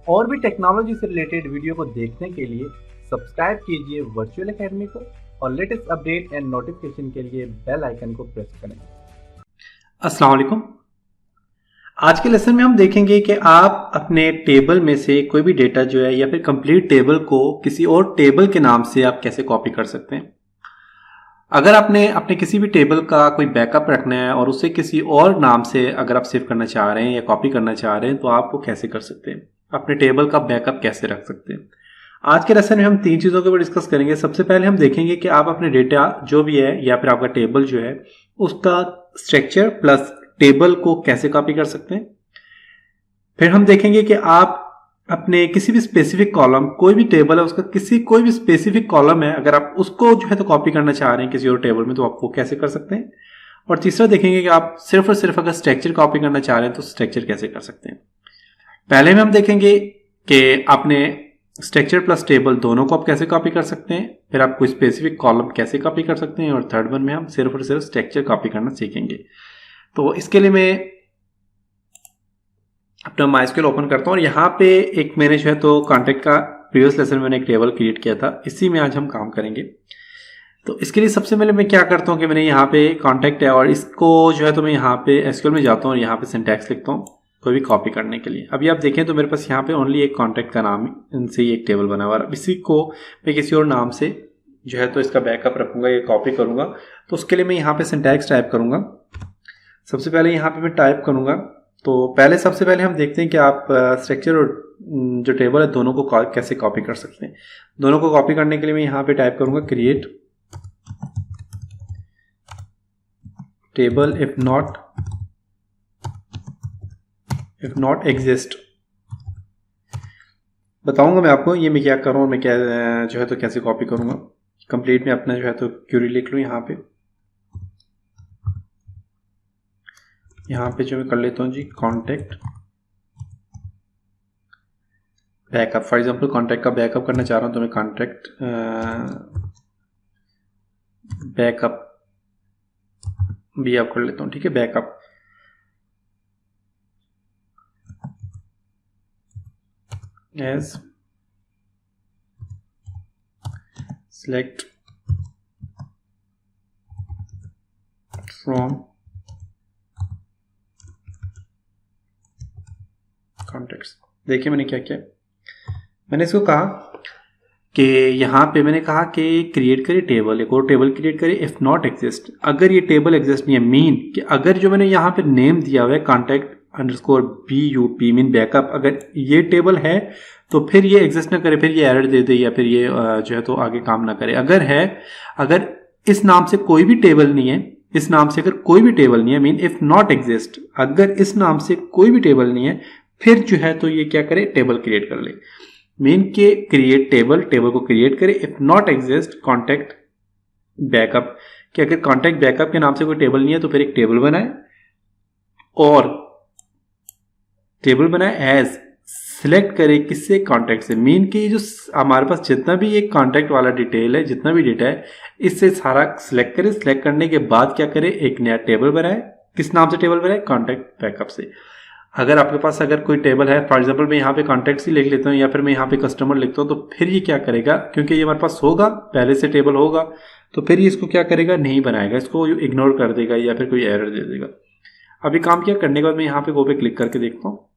और भी टेक्नोलॉजी से रिलेटेड वीडियो को देखने के लिए सब्सक्राइब कीजिए वर्चुअल एकेडमी को और लेटेस्ट अपडेट एंड नोटिफिकेशन के लिए बेल आइकन को प्रेस करें। अस्सलाम वालेकुम। आज के लेसन में हम देखेंगे कि आप अपने टेबल में से कोई भी डेटा जो है या फिर कंप्लीट टेबल को किसी और टेबल के नाम से आप कैसे कॉपी कर सकते हैं। अगर आपने अपने किसी भी टेबल का कोई बैकअप रखना है और उसे किसी और नाम से अगर आप सेव करना चाह रहे हैं या कॉपी करना चाह रहे हैं तो आप वो कैसे कर सकते हैं, अपने टेबल का बैकअप कैसे रख सकते हैं। आज के लेसन में हम 3 चीज़ों के ऊपर डिस्कस करेंगे। सबसे पहले हम देखेंगे कि आप अपने डेटा जो भी है या फिर आपका टेबल जो है उसका स्ट्रक्चर प्लस टेबल को कैसे कॉपी कर सकते हैं। फिर हम देखेंगे कि आप अपने किसी भी स्पेसिफिक कॉलम, कोई भी टेबल है उसका कोई भी स्पेसिफिक कॉलम है, अगर आप उसको जो है तो कॉपी करना चाह रहे हैं किसी और टेबल में तो आप वो कैसे कर सकते हैं। और तीसरा देखेंगे कि आप सिर्फ और सिर्फ अगर स्ट्रक्चर कॉपी करना चाह रहे हैं तो स्ट्रक्चर कैसे कर सकते हैं। पहले में हम देखेंगे कि आपने स्ट्रक्चर प्लस टेबल दोनों को आप कैसे कॉपी कर सकते हैं, फिर आप कोई स्पेसिफिक कॉलम कैसे कॉपी कर सकते हैं, और थर्ड वन में हम सिर्फ और सिर्फ स्ट्रक्चर कॉपी करना सीखेंगे। तो इसके लिए मैं अपना माइस्क्यूएल ओपन करता हूँ और यहाँ पे एक मैंने जो है तो कॉन्टैक्ट का प्रीवियस लेसन में मैंने एक टेबल क्रिएट किया था, इसी में आज हम काम करेंगे। तो इसके लिए सबसे पहले मैं क्या करता हूँ कि मैंने यहाँ पे कॉन्टैक्ट है और इसको जो है तो मैं यहाँ पे एसक्यूएल में जाता हूँ और यहाँ पे सिंटैक्स लिखता हूँ कोई भी कॉपी करने के लिए। अभी आप देखें तो मेरे पास यहाँ पे ओनली एक कॉन्टैक्ट का नाम इनसे ही एक टेबल बना हुआ है। इसी को मैं किसी और नाम से जो है तो इसका बैकअप रखूँगा या कॉपी करूँगा। तो उसके लिए मैं यहाँ पे सिंटैक्स टाइप करूँगा। सबसे पहले यहाँ पे मैं टाइप करूँगा तो सबसे पहले हम देखते हैं कि आप स्ट्रक्चर और जो टेबल है दोनों को कैसे कॉपी कर सकते हैं। दोनों को कॉपी करने के लिए मैं यहाँ पे टाइप करूँगा create table if not exist. बताऊंगा मैं आपको ये मैं क्या कर रहा हूँ, मैं क्या जो है तो कैसे कॉपी करूँगा। कंप्लीट में अपना जो है तो क्यूरी लिख लूँ। यहाँ पे जो मैं कर लेता हूँ जी contact backup. For example contact का बैकअप करना चाह रहा हूँ तो मैं कॉन्टैक्ट बैकअप भी आप कर लेता हूँ। ठीक है, backup as select from contacts. देखिए मैंने क्या किया, मैंने इसको कहा कि यहाँ पे मैंने कहा कि क्रिएट करिए टेबल, एक और टेबल क्रिएट करिए इफ नॉट एग्जिस्ट। अगर ये टेबल एग्जिस्ट नहीं है, मीन कि अगर जो मैंने यहाँ पे नेम दिया हुआ है contact underscore BUP mean backup, अगर ये टेबल है तो फिर ये एग्जिस्ट ना करे, फिर ये एरर दे दे या फिर ये जो है तो आगे काम ना करे। अगर इस नाम से कोई भी टेबल नहीं है, इस नाम से अगर कोई भी टेबल नहीं है, मीन इफ नॉट एग्जिस्ट, अगर इस नाम से कोई भी टेबल नहीं है फिर जो है तो ये क्या करे, टेबल क्रिएट कर ले। मीन के क्रिएट टेबल को क्रिएट करे if not exist contact backup, कि अगर कॉन्टैक्ट बैकअप के नाम से कोई टेबल नहीं है तो फिर एक टेबल बनाए और टेबल बनाए एज सिलेक्ट करे किससे, कॉन्टैक्ट से। मीन कि जो हमारे पास जितना भी एक कॉन्टैक्ट वाला डिटेल है, जितना भी डेटा है, इससे सारा सिलेक्ट करे। सिलेक्ट करने के बाद क्या करे, एक नया टेबल बनाए। किस नाम से टेबल बनाए, कॉन्टैक्ट बैकअप से। अगर आपके पास अगर कोई टेबल है, फॉर एग्जांपल मैं यहाँ पे कॉन्टैक्ट्स ही लिख लेता हूँ या फिर मैं यहाँ पे कस्टमर लिखता हूँ, तो फिर ये क्या करेगा, क्योंकि ये हमारे पास होगा पहले से टेबल होगा, तो फिर ये इसको क्या करेगा, नहीं बनाएगा, इसको इग्नोर कर देगा या फिर कोई एरर दे देगा। अभी काम क्या करने के बाद मैं यहाँ पे गो पे क्लिक करके देखता हूँ।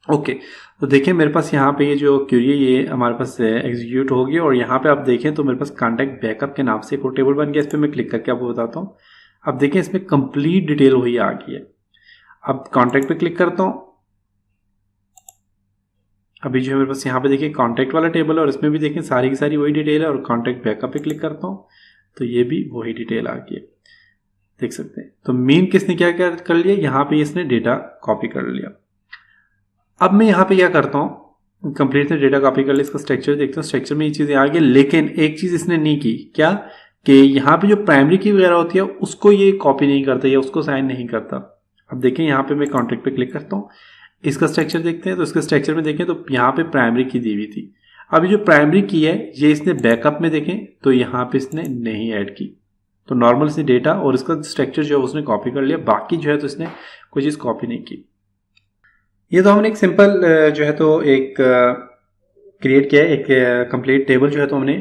ओके, तो देखिए मेरे पास यहाँ पे ये जो क्यूरी है ये हमारे पास एग्जीक्यूट होगी और यहाँ पे आप देखें तो मेरे पास कॉन्टैक्ट बैकअप के नाम से एक और टेबल बन गया। इस पर मैं क्लिक करके आपको बताता हूँ। अब देखें इसमें कंप्लीट डिटेल वही आ गई है। अब कॉन्टैक्ट पे क्लिक करता हूँ। अभी जो है मेरे पास यहाँ पे देखिए कॉन्टैक्ट वाला टेबल है और इसमें भी देखें सारी की सारी वही डिटेल है, और कॉन्टैक्ट बैकअप पे क्लिक करता हूँ तो ये भी वही डिटेल आ गई है, देख सकते हैं। तो मेन किसने क्या कर लिया, यहाँ पे इसने डेटा कॉपी कर लिया। अब मैं यहाँ पे क्या करता हूँ, कंप्लीट ने डेटा कॉपी कर लिया, इसका स्ट्रक्चर देखता हूँ। स्ट्रक्चर में ये चीज़ें आ गई, लेकिन एक चीज़ इसने नहीं की, क्या कि यहाँ पे जो प्राइमरी की वगैरह होती है उसको ये कॉपी नहीं करता या उसको साइन नहीं करता। अब देखें यहाँ पे मैं कॉन्टैक्ट पे क्लिक करता हूँ, इसका स्ट्रक्चर देखते हैं। तो इसके स्ट्रक्चर में देखें तो यहाँ पे प्राइमरी की दी हुई थी। अभी जो प्राइमरी की है ये इसने बैकअप में देखें तो यहाँ पे इसने नहीं ऐड की, तो नॉर्मल से डेटा और इसका स्ट्रक्चर जो है उसने कॉपी कर लिया, बाकी जो है तो इसने कोई चीज़ कॉपी नहीं की। ये तो हमने एक सिंपल जो है तो एक क्रिएट किया है, एक कंप्लीट टेबल जो है तो हमने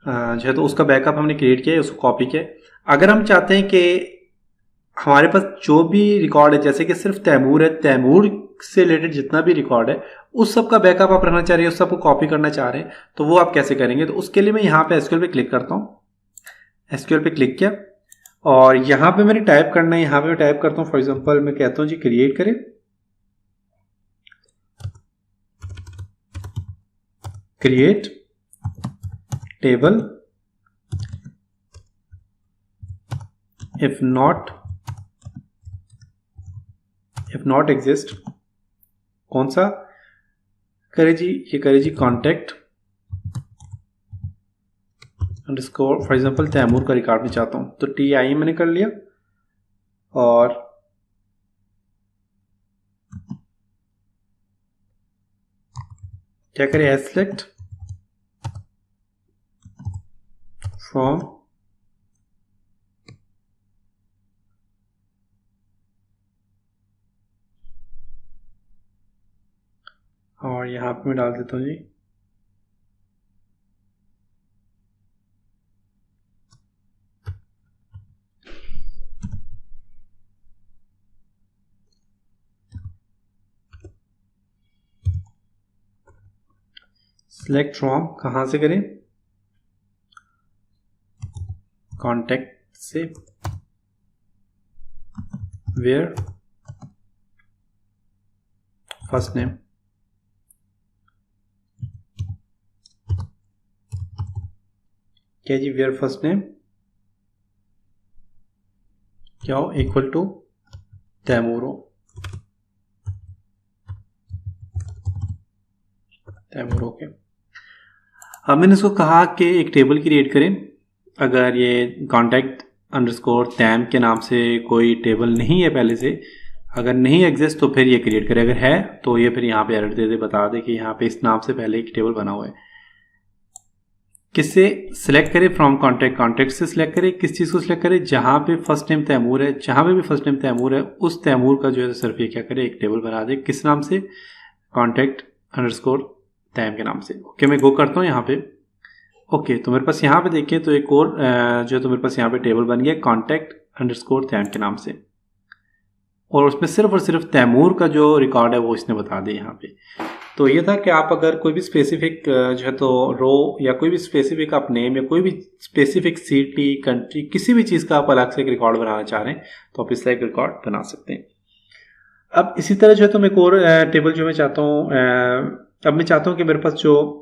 जो है तो उसका बैकअप हमने क्रिएट किया है, उसको कॉपी किया है। अगर हम चाहते हैं कि हमारे पास जो भी रिकॉर्ड है, जैसे कि सिर्फ तैमूर है, तैमूर से रिलेटेड जितना भी रिकॉर्ड है उस सब का बैकअप आप रखना चाह रहे हैं, उस सब को कॉपी करना चाह रहे हैं, तो वो आप कैसे करेंगे? तो उसके लिए मैं यहाँ पे एसक्यूएल पे क्लिक करता हूँ। एसक्यूएल पे क्लिक किया और यहाँ पे मैंने टाइप करना है, यहाँ पे मैं टाइप करता हूँ, फॉर एग्जांपल मैं कहता हूँ जी क्रिएट करें create table if not exist, कौन सा करे जी? ये करे जी contact underscore, for example Taimur का रिकॉर्ड में चाहता हूँ, तो TI मैंने कर लिया और क्या करें, एज सेलेक्ट फ्रॉम और यहाँ पे मैं डाल देता हूँ जी सिलेक्ट फ्रॉम, कहाँ से करें? कॉन्टेक्ट से, वेयर फर्स्ट नेम, क्या जी? वेयर फर्स्ट नेम क्या हो? इक्वल टू तैमूर हो, तैमूर हो के। अब मैंने इसको कहा कि एक टेबल क्रिएट करें। अगर ये कॉन्टैक्ट अंडरस्कोर तैम के नाम से कोई टेबल नहीं है पहले से, अगर नहीं एग्जिस्ट तो फिर ये क्रिएट करे, अगर है तो ये फिर यहाँ पे एरर दे दे, बता दे कि यहाँ पे इस नाम से पहले एक टेबल बना हुआ है। किससे सिलेक्ट करें? फ्रॉम कॉन्टैक्ट, कॉन्टैक्ट से सिलेक्ट करें। किस चीज़ को सिलेक्ट करें? जहाँ पे फर्स्ट नेम तैमूर है, जहाँ पे भी फर्स्ट नेम तैमूर है उस तैमूर का जो है सिर्फ ये क्या करे, एक टेबल बना दे। किस नाम से? कॉन्टैक्ट अंडरस्कोर तैम के नाम से। ओके, मैं गो करता हूँ यहाँ पे। ओके, तो मेरे पास यहाँ पे देखिए तो एक और जो है तो मेरे पास यहाँ पे टेबल बन गया कॉन्टैक्ट अंडरस्कोर तैम के नाम से, और उसमें सिर्फ और सिर्फ तैमूर का जो रिकॉर्ड है वो इसने बता दिया यहाँ पे। तो ये था कि आप अगर कोई भी स्पेसिफिक जो है तो रो या कोई भी स्पेसिफिक आप नेम या कोई भी स्पेसिफिक सिटी, कंट्री, किसी भी चीज़ का आप अलग से एक रिकॉर्ड बनाना चाह रहे हैं तो आप इसका एक रिकॉर्ड बना सकते हैं। अब इसी तरह जो है तो मैं एक और टेबल जो मैं चाहता हूँ, अब मैं चाहता हूँ कि मेरे पास जो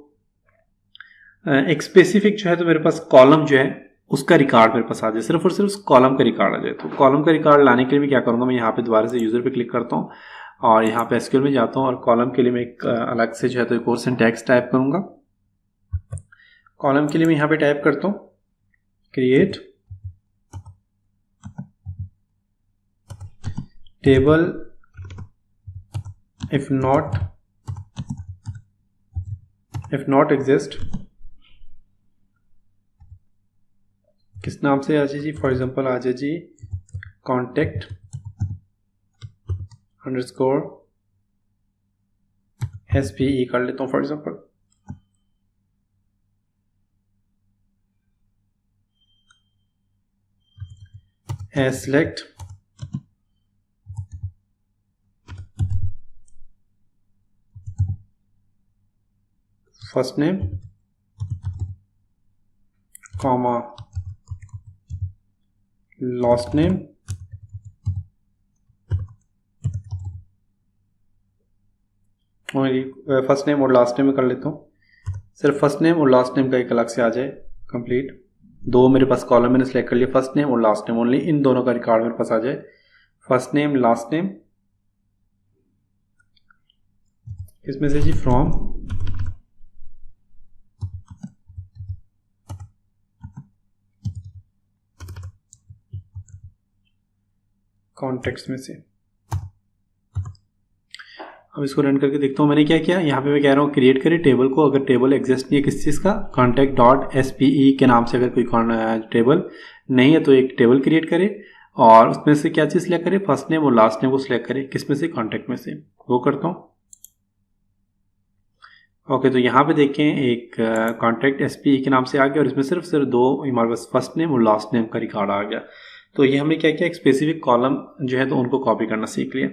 एक स्पेसिफिक जो है तो मेरे पास कॉलम जो है उसका रिकॉर्ड मेरे पास आ जाए, सिर्फ और सिर्फ उस कॉलम का रिकॉर्ड आ जाए। तो कॉलम का रिकॉर्ड लाने के लिए मैं क्या करूँगा, मैं यहाँ पे दोबारा से यूज़र पे क्लिक करता हूँ और यहाँ पे एसक्यूएल में जाता हूँ और कॉलम के लिए मैं एक अलग से जो है तो एक और सिंटैक्स टाइप करूँगा। कॉलम के लिए मैं यहाँ पे टाइप करता हूँ create table if not exist, किस नाम से आ जाए जी? फॉर एग्जांपल आ जाए जी कॉन्टैक्ट अंडरस्कोर SPE कर लेता हूँ for example. Select first name comma last name, first name और लास्ट नेम में कर लेता हूँ, सिर्फ फर्स्ट नेम और लास्ट नेम का एक अलग से आ जाए कंप्लीट। दो मेरे पास कॉलम मैंने सेलेक्ट कर लिया, फर्स्ट नेम और लास्ट नेम, ओनली इन दोनों का रिकॉर्ड मेरे पास आ जाए, फर्स्ट नेम लास्ट नेम। इसमें से जी फ्रॉम कॉन्टेक्स्ट में से। अब इसको रन करके देखता हूँ मैंने क्या किया। यहाँ पे मैं कह रहा हूँ क्रिएट करें टेबल को, अगर टेबल एग्जिस्ट नहीं है किस चीज़ का, कॉन्टैक्ट डॉट SPE के नाम से अगर कोई टेबल नहीं है तो एक टेबल क्रिएट करे और उसमें से क्या चीज़ सिलेक्ट करें, फर्स्ट नेम और लास्ट नेम को सिलेक्ट करें, किस में से? कॉन्टैक्ट में से। वो करता हूँ। ओके, तो यहाँ पे देखें एक कॉन्टैक्ट एसपी के नाम से आ गया और इसमें सिर्फ दो हमारे पास फर्स्ट नेम और लास्ट नेम का रिकॉर्ड आ गया। तो ये हमने क्या किया, एक स्पेसिफिक कॉलम जो है तो उनको कॉपी करना सीख लिया।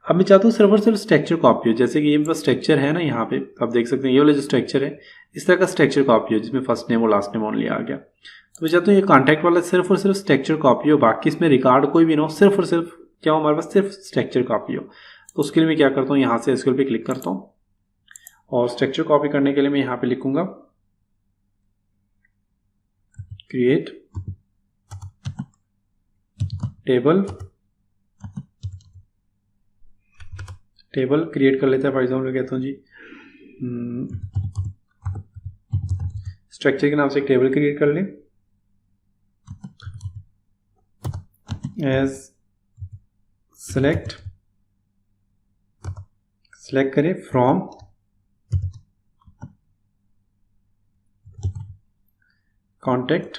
अब मैं चाहता हूँ सिर्फ और सिर्फ स्ट्रक्चर कॉपी हो, जैसे कि ये मेरे पास स्ट्रक्चर है ना, यहाँ पे आप देख सकते हैं ये वाला जो स्ट्रक्चर है इस तरह का स्ट्रक्चर कॉपी हो जिसमें फर्स्ट नेम और लास्ट नेम ओनली आ गया। तो मैं चाहता हूँ ये कॉन्टैक्ट वाला सिर्फ और सिर्फ स्ट्रक्चर कॉपी हो, बाकी इसमें रिकॉर्ड कोई भी ना हो, सिर्फ और सिर्फ क्या हो हमारे पास, सिर्फ स्ट्रक्चर कॉपी हो। तो उसके लिए मैं क्या करता हूँ, यहाँ से एसक्यूएल पे क्लिक करता हूँ और स्ट्रक्चर कॉपी करने के लिए मैं यहाँ पे लिखूंगा क्रिएट टेबल क्रिएट कर लेते हैं। फॉर एग्जाम्पल कहता हूँ जी स्ट्रक्चर के नाम से एक टेबल क्रिएट कर लें एज सेलेक्ट करें from contact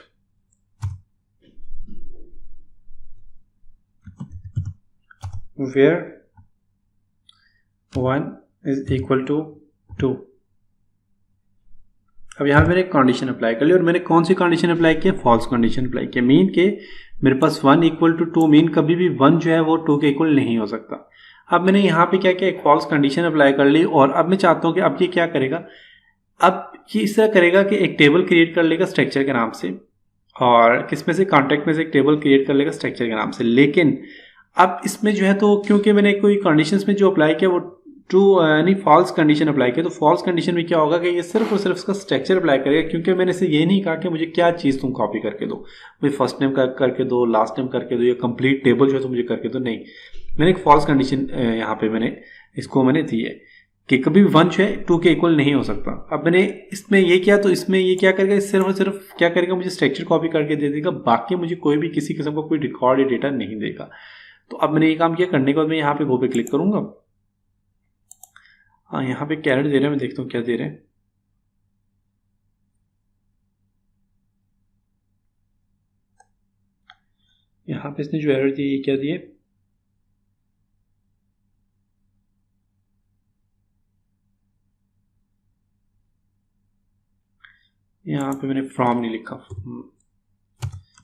where 1 is equal to 2। अब यहाँ मैंने एक कंडीशन अप्लाई कर ली और मैंने कौन सी कंडीशन अप्लाई की, फॉल्स कंडीशन अप्लाई किया। मीन के मेरे पास 1 इक्वल टू 2, मीन कभी भी 1 जो है वो 2 के इक्वल नहीं हो सकता। अब मैंने यहाँ पे क्या किया, एक फॉल्स कंडीशन अप्लाई कर ली और अब मैं चाहता हूँ कि अब ये क्या करेगा, अब ये इस तरह करेगा कि एक टेबल क्रिएट कर लेगा स्ट्रक्चर के नाम से और किस में से, कॉन्टैक्ट में से एक टेबल क्रिएट कर लेगा स्ट्रक्चर के नाम से। लेकिन अब इसमें जो है तो क्योंकि मैंने कोई कंडीशंस में जो अप्लाई किया वो ट्रू यानी फॉल्स कंडीशन अप्लाई किया, तो फॉल्स कंडीशन में क्या होगा कि ये सिर्फ और सिर्फ इसका स्ट्रक्चर अप्लाई करेगा, क्योंकि मैंने इसे ये नहीं कहा कि मुझे क्या चीज़ तुम कॉपी करके दो, मुझे फर्स्ट नेम करके दो, लास्ट नेम करके दो, या कंप्लीट टेबल जो है तो मुझे करके दो। नहीं, मैंने एक फॉल्स कंडीशन यहाँ पे मैंने दी है कि कभी भी 1 जो है 2 के इक्वल नहीं हो सकता। अब मैंने इसमें ये किया तो इसमें ये क्या करेगा, सिर्फ और सिर्फ क्या करेगा, मुझे स्ट्रक्चर कॉपी करके दे देगा, बाकी मुझे कोई भी किसी किस्म का कोई रिकॉर्ड या डेटा नहीं देगा। तो अब मैंने ये काम किया, करने के बाद मैं यहाँ पे गो पे क्लिक करूंगा। हाँ, यहाँ पे कैरेट दे रहे हैं, मैं देखता हूँ क्या दे रहे हैं। यहाँ पे इसने जो एरर दी है क्या दिए, यहाँ पे मैंने फ्रॉम नहीं लिखा,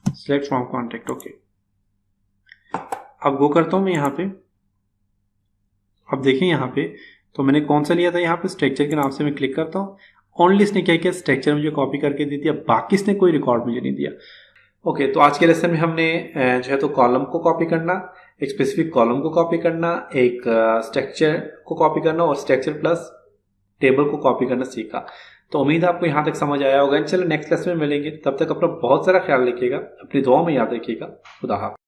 सिलेक्ट फ्रॉम कॉन्टेक्ट। ओके, अब गो करता हूँ मैं यहाँ पे। अब देखें यहाँ पे तो मैंने कौन सा लिया था, यहाँ पे स्ट्रक्चर के नाम से मैं क्लिक करता हूँ। ओनली इसने क्या किया, स्ट्रक्चर मुझे कॉपी करके दे दिया, बाकी इसने कोई रिकॉर्ड मुझे नहीं दिया। ओके, तो आज के लेसन में हमने जो है तो कॉलम को कॉपी करना, एक स्पेसिफिक कॉलम को कॉपी करना, एक स्ट्रक्चर को कॉपी करना और स्ट्रक्चर प्लस टेबल को कॉपी करना सीखा। तो उम्मीद है आपको यहाँ तक समझ आया होगा। चलो नेक्स्ट लेसन में मिलेंगे, तब तक अपना बहुत सारा ख्याल रखिएगा, अपनी दुआ में याद रखिएगा। खुदा हाफ़िज़।